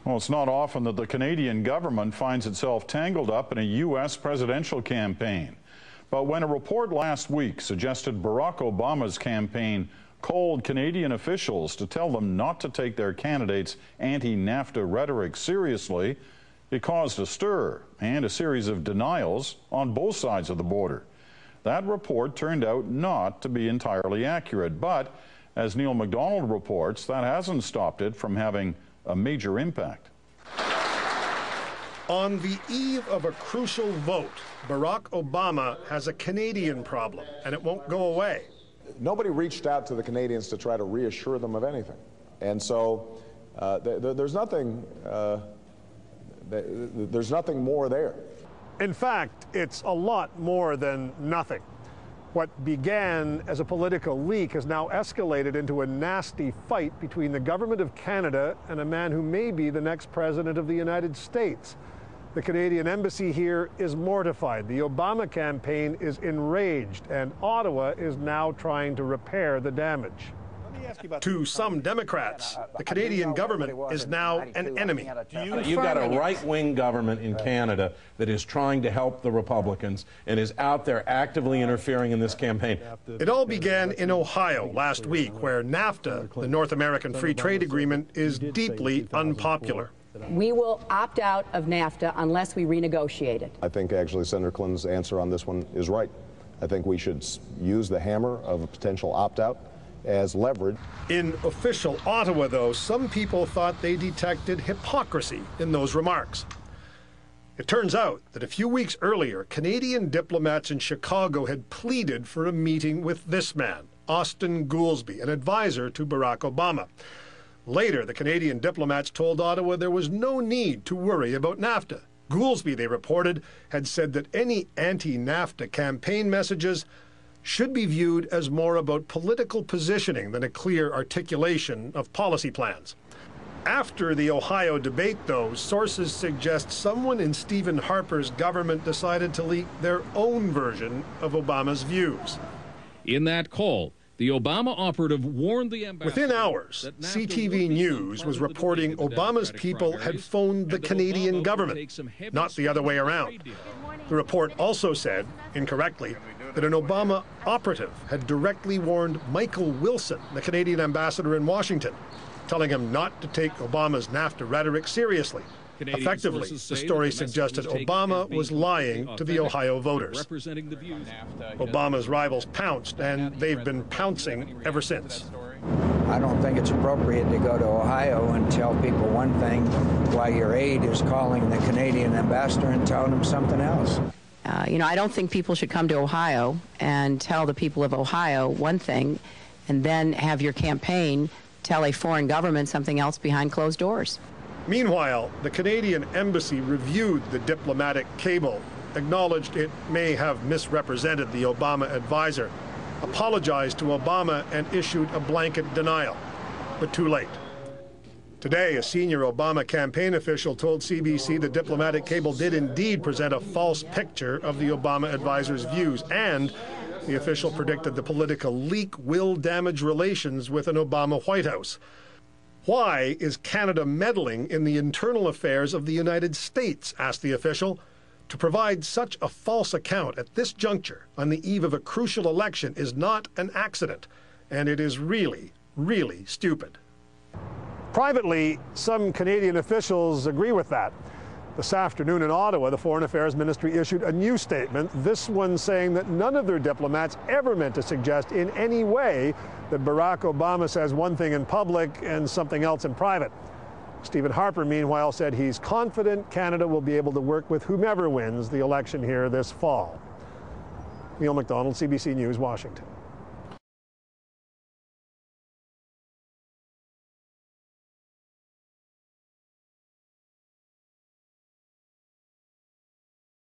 Well, it's not often that the Canadian government finds itself tangled up in a U.S. presidential campaign. But when a report last week suggested Barack Obama's campaign called Canadian officials to tell them not to take their candidate's anti-NAFTA rhetoric seriously, it caused a stir and a series of denials on both sides of the border. That report turned out not to be entirely accurate, but as Neil MacDonald reports, that hasn't stopped it from having a major impact. On the eve of a crucial vote, Barack Obama has a Canadian problem, and it won't go away. Nobody reached out to the Canadians to try to reassure them of anything. And so there's nothing more there. In fact, it's a lot more than nothing. What began as a political leak has now escalated into a nasty fight between the government of Canada and a man who may be the next president of the United States. The Canadian embassy here is mortified. The Obama campaign is enraged, and Ottawa is now trying to repair the damage. To some Democrats, the Canadian government is now an enemy. You've got a right-wing government in Canada that is trying to help the Republicans and is out there actively interfering in this campaign. It all began in Ohio last week, where NAFTA, the North American Free Trade Agreement, is deeply unpopular. We will opt out of NAFTA unless we renegotiate it. I think actually Senator Clinton's answer on this one is right. I think we should use the hammer of a potential opt-out as leverage. In official Ottawa, though, some people thought they detected hypocrisy in those remarks. It turns out that a few weeks earlier, Canadian diplomats in Chicago had pleaded for a meeting with this man, Austin Goolsbee, an advisor to Barack Obama. Later, the Canadian diplomats told Ottawa there was no need to worry about NAFTA. Goolsbee, they reported, had said that any anti-NAFTA campaign messages should be viewed as more about political positioning than a clear articulation of policy plans. After the Ohio debate, though, sources suggest someone in Stephen Harper's government decided to leak their own version of Obama's views. In that call, the Obama operative warned the ambassador. Within hours, CTV News was reporting Obama's people had phoned the Canadian government, not the other way around. The report also said, incorrectly, that an Obama operative had directly warned Michael Wilson, the Canadian ambassador in Washington, telling him not to take Obama's NAFTA rhetoric seriously. Effectively, the story suggested Obama was lying to the Ohio voters. Obama's rivals pounced, and they've been pouncing ever since. I don't think it's appropriate to go to Ohio and tell people one thing while your aide is calling the Canadian ambassador and telling them something else. I don't think people should come to Ohio and tell the people of Ohio one thing and then have your campaign tell a foreign government something else behind closed doors. Meanwhile, the Canadian embassy reviewed the diplomatic cable, acknowledged it may have misrepresented the Obama advisor, apologized to Obama, and issued a blanket denial, but too late. Today, a senior Obama campaign official told CBC the diplomatic cable did indeed present a false picture of the Obama advisor's views, and the official predicted the political leak will damage relations with an Obama White House. Why is Canada meddling in the internal affairs of the United States, asked the official. To provide such a false account at this juncture on the eve of a crucial election is not an accident, and it is really, really stupid. Privately, some Canadian officials agree with that. This afternoon in Ottawa, the Foreign Affairs Ministry issued a new statement, this one saying that none of their diplomats ever meant to suggest in any way that Barack Obama says one thing in public and something else in private. Stephen Harper, meanwhile, said he's confident Canada will be able to work with whomever wins the election here this fall. Neil MacDonald, CBC News, Washington.